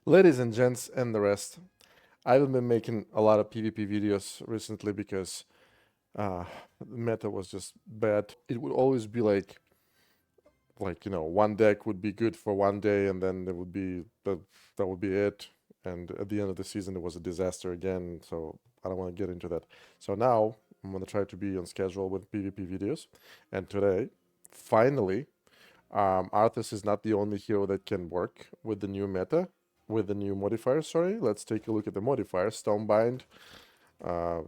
Ladies and gents and the rest, I haven't been making a lot of PvP videos recently because the meta was just bad. It would always be one deck would be good for one day, and then there would be that would be it. And at the end of the season, it was a disaster again. So I don't want to get into that. So now I'm gonna try to be on schedule with PvP videos. And today, finally, Arthas is not the only hero that can work with the new meta, with the new modifiers. Sorry, let's take a look at the modifiers. Stonebind uh,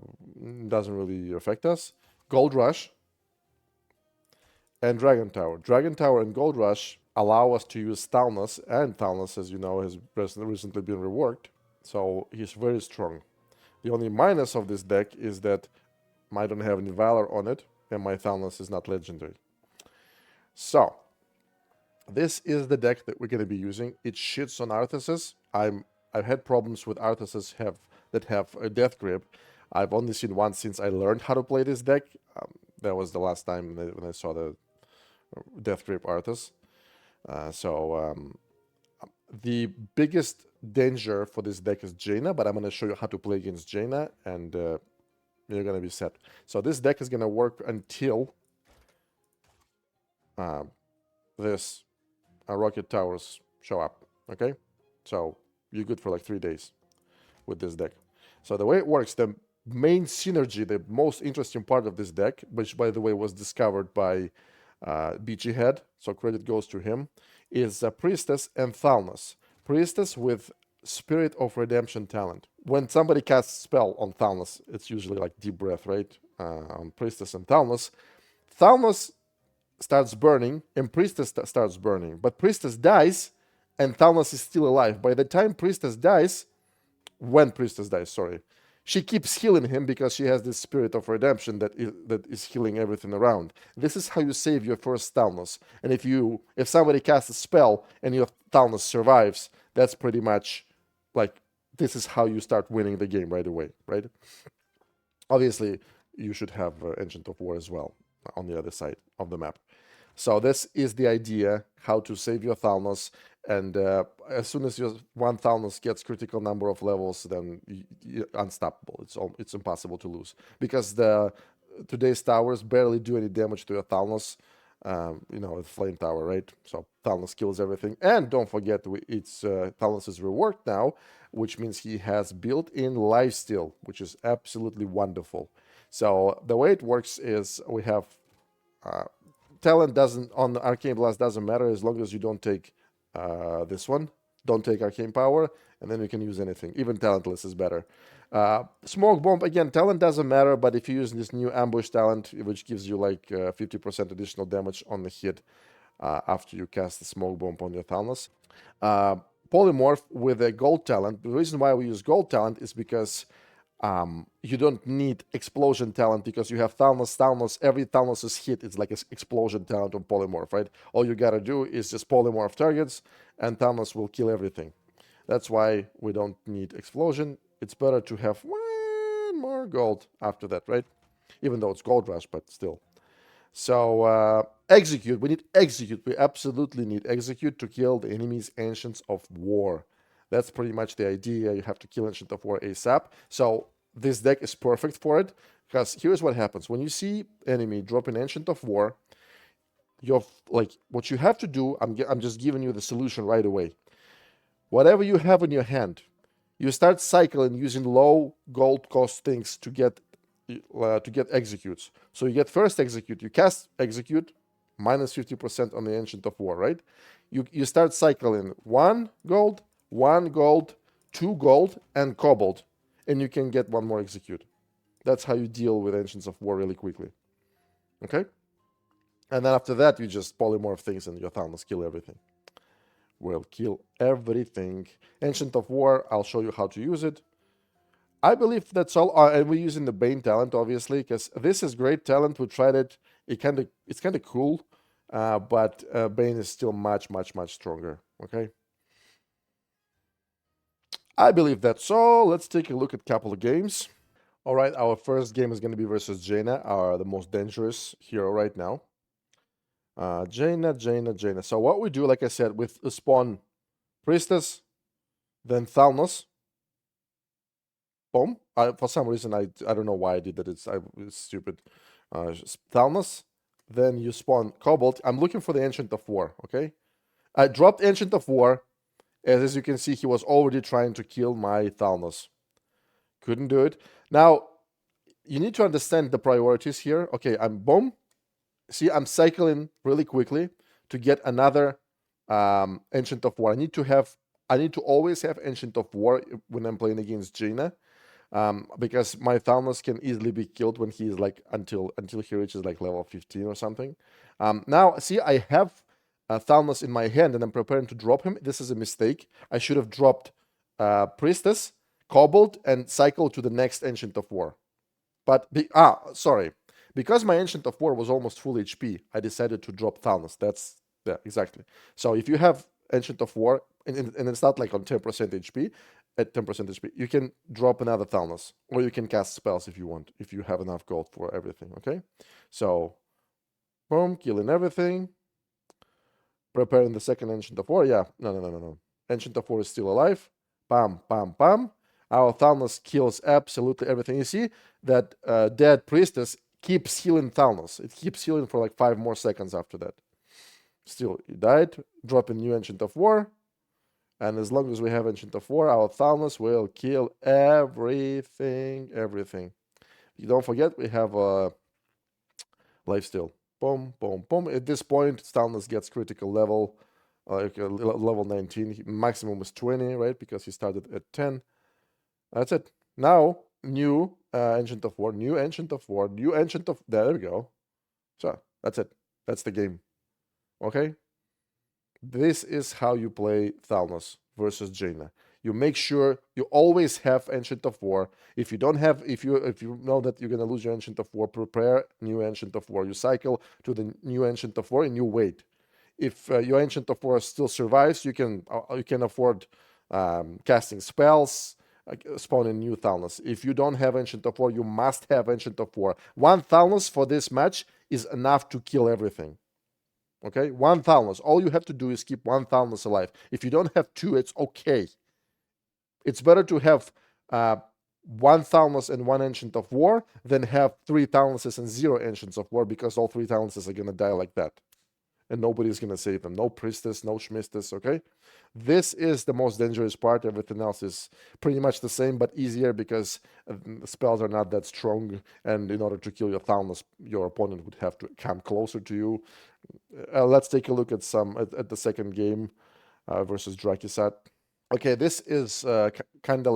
doesn't really affect us. Gold Rush and Dragon Tower. Dragon Tower and Gold Rush allow us to use Thalnos, and Thalnos, as you know, has recently been reworked, so he's very strong. The only minus of this deck is that I don't have any Valor on it, and my Thalnos is not legendary. So, this is the deck that we're going to be using. It shits on Arthases. I've had problems with Arthases that have a Death Grip. I've only seen one since I learned how to play this deck. That was the last time when I saw the Death Grip Arthas. The biggest danger for this deck is Jaina, but I'm going to show you how to play against Jaina, and you're going to be set. So this deck is going to work until this rocket towers show up, okay? So you're good for like 3 days with this deck. So the way it works, the main synergy, the most interesting part of this deck, which by the way was discovered by BG Head, so credit goes to him, is Priestess and Thalnos. Priestess with Spirit of Redemption talent. When somebody casts spell on Thalnos, it's usually like Deep Breath, right? On Priestess and Thalnos. Thalnos starts burning and Priestess starts burning. But Priestess dies and Thalnos is still alive. By the time Priestess dies, when Priestess dies, sorry, she keeps healing him because she has this Spirit of Redemption that is healing everything around. This is how you save your first Thalnos. And if somebody casts a spell and your Thalnos survives, that's pretty much like this is how you start winning the game right away, right? Obviously, you should have Ancient of War as well on the other side of the map. So this is the idea, how to save your Thalnos, and as soon as your one Thalnos gets critical number of levels, then you're unstoppable. It's impossible to lose because today's towers barely do any damage to your Thalnos. With Flame Tower, right? So Thalnos kills everything, and don't forget, Thalnos is reworked now, which means he has built-in lifesteal, which is absolutely wonderful. So the way it works is we have talent on Arcane Blast doesn't matter as long as you don't take this one. Don't take Arcane Power, and then you can use anything. Even Talentless is better. Smoke Bomb, again, talent doesn't matter, but if you use this new Ambush talent, which gives you like 50% additional damage on the hit after you cast the Smoke Bomb on your Thalnos. Polymorph with a Gold talent. The reason why we use Gold talent is because you don't need Explosion talent because you have Thalnos. Every Thalnos' hit is like an Explosion talent on Polymorph, right? All you gotta do is just Polymorph targets, and Thalnos will kill everything. That's why we don't need Explosion. It's better to have one more gold after that, right? Even though it's Gold Rush, but still. So, Execute. We need Execute. We absolutely need Execute to kill the enemy's Ancients of War. That's pretty much the idea. You have to kill Ancient of War ASAP. So this deck is perfect for it, because here's what happens. When you see enemy drop an Ancient of War, what you have to do, I'm just giving you the solution right away. Whatever you have in your hand, you start cycling using low gold cost things to get executes. So you get first execute, you cast execute, minus 50% on the Ancient of War, right? You start cycling 1 gold, 2 gold, and cobalt, and you can get 1 more execute. That's how you deal with Ancients of War really quickly. Okay? And then after that, you just polymorph things and your Thalnos kill everything. Will kill everything. Ancient of War, I'll show you how to use it. I believe that's all. And we're using the Bane talent, obviously, because this is great talent. We tried it. It's kind of cool, but Bane is still much stronger. Okay. I believe that's all. Let's take a look at a couple of games. All right, our first game is going to be versus Jaina, the most dangerous hero right now. Jaina. So what we do, like I said, with the spawn Priestess, then Thalnos, boom. For some reason, I don't know why I did that. It's stupid. Thalnos, then you spawn Cobalt. I'm looking for the Ancient of War, okay? I dropped Ancient of War. As you can see, he was already trying to kill my Thalnos. Couldn't do it. Now, you need to understand the priorities here. Okay, I'm boom. See, I'm cycling really quickly to get another Ancient of War. I need to always have Ancient of War when I'm playing against Jaina. Because my Thalnos can easily be killed when he is like until he reaches like level 15 or something. Now, see, I have Thalnos in my hand and I'm preparing to drop him. This is a mistake. I should have dropped Priestess, Cobalt, and cycled to the next Ancient of War. But, sorry. Because my Ancient of War was almost full HP, I decided to drop Thalnos. Yeah, exactly. So if you have Ancient of War, and it's not like on 10% HP, at 10% HP, you can drop another Thalnos, or you can cast spells if you want, if you have enough gold for everything, okay? So, boom, killing everything. Preparing the second Ancient of War. Yeah, no. Ancient of War is still alive. Bam, bam, bam. Our Thalnos kills absolutely everything. You see that dead priestess keeps healing Thalnos. It keeps healing for like 5 more seconds after that. Still, he died. Drop a new Ancient of War. And as long as we have Ancient of War, our Thalnos will kill everything. You don't forget, we have a lifesteal. Boom, boom, boom. At this point, Thalnos gets critical level, like level 19. Maximum is 20, right? Because he started at 10. That's it. Now, new Ancient of War, new Ancient of War, new Ancient of... There we go. So, that's it. That's the game. Okay? This is how you play Thalnos versus Jaina. You make sure you always have Ancient of War. If you don't have, if you know that you're gonna lose your Ancient of War, prepare new Ancient of War. You cycle to the new Ancient of War and you wait. If your Ancient of War still survives, you can afford casting spells, spawning new Thalnos. If you don't have Ancient of War, you must have Ancient of War. One Thalnos for this match is enough to kill everything. Okay, 1 Thalnos. All you have to do is keep 1 Thalnos alive. If you don't have 2, it's okay. It's better to have 1 Thalnos and 1 Ancient of War than have 3 Thalnoses and 0 Ancients of War, because all 3 Thalnoses are gonna die like that. And nobody's gonna save them. No Priestess, no Schmistus, okay? This is the most dangerous part. Everything else is pretty much the same, but easier because spells are not that strong. And in order to kill your Thalnos, your opponent would have to come closer to you. Let's take a look at at the second game versus Drakki. Okay, this is kind of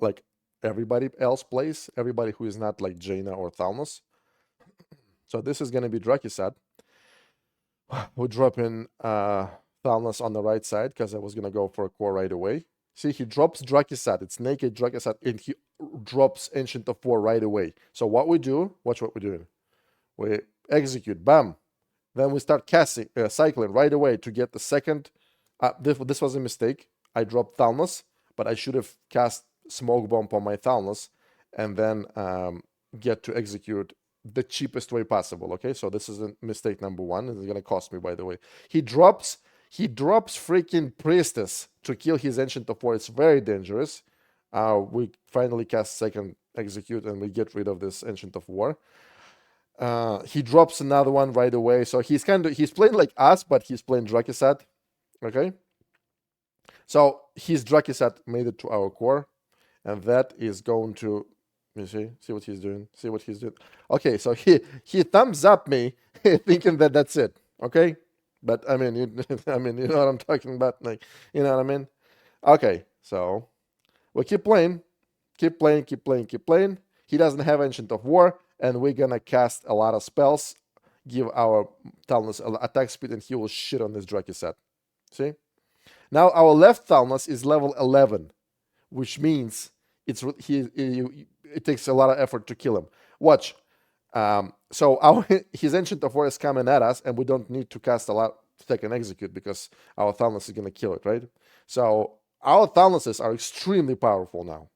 like everybody else plays. Everybody who is not like Jaina or Thalnos. So this is gonna be Drakki. We'll drop in Thalnos on the right side because I was gonna go for a core right away. See, he drops Drakki. It's naked Drakki, and he drops Ancient of War right away. So what we do? Watch what we're doing. We execute. Bam. Then we start casting, cycling right away to get the second. This was a mistake. I dropped Thalnos, but I should have cast Smoke Bomb on my Thalnos and then get to execute the cheapest way possible. Okay, so this is a mistake number 1. It's gonna cost me, by the way. He drops freaking Priestess to kill his Ancient of War. It's very dangerous. We finally cast second execute and we get rid of this Ancient of War. He drops another one right away. So he's playing like us, but he's playing Drakki. Okay. So his Drakki made it to our core, and that is going to, you see what he's doing. See what he's doing. Okay, so he thumbs up me, thinking that that's it. Okay, but I mean, you know what I'm talking about, like, you know what I mean. Okay, so we keep playing. He doesn't have Ancient of War, and we're gonna cast a lot of spells, give our Thalnos attack speed, and he will shit on this Drakki. See? Now our left Thalnos is level 11, which means it takes a lot of effort to kill him. Watch. So his Ancient of War is coming at us, and we don't need to cast a lot to take an execute because our Thalnos is gonna kill it, right? So our Thalnoses are extremely powerful now.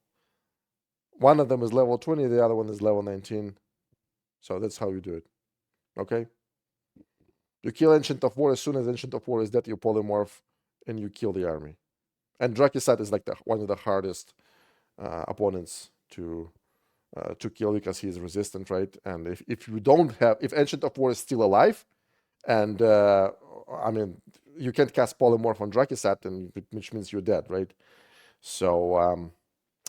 One of them is level 20, the other one is level 19. So that's how you do it. Okay? You kill Ancient of War. As soon as Ancient of War is dead, you polymorph and you kill the army. And Drakki is like one of the hardest opponents to kill because he's resistant, right? And if you don't have, if Ancient of War is still alive, and I mean, you can't cast Polymorph on Drakki, and which means you're dead, right? So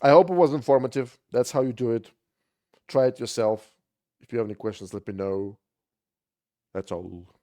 I hope it was informative. That's how you do it. Try it yourself. If you have any questions, let me know. That's all.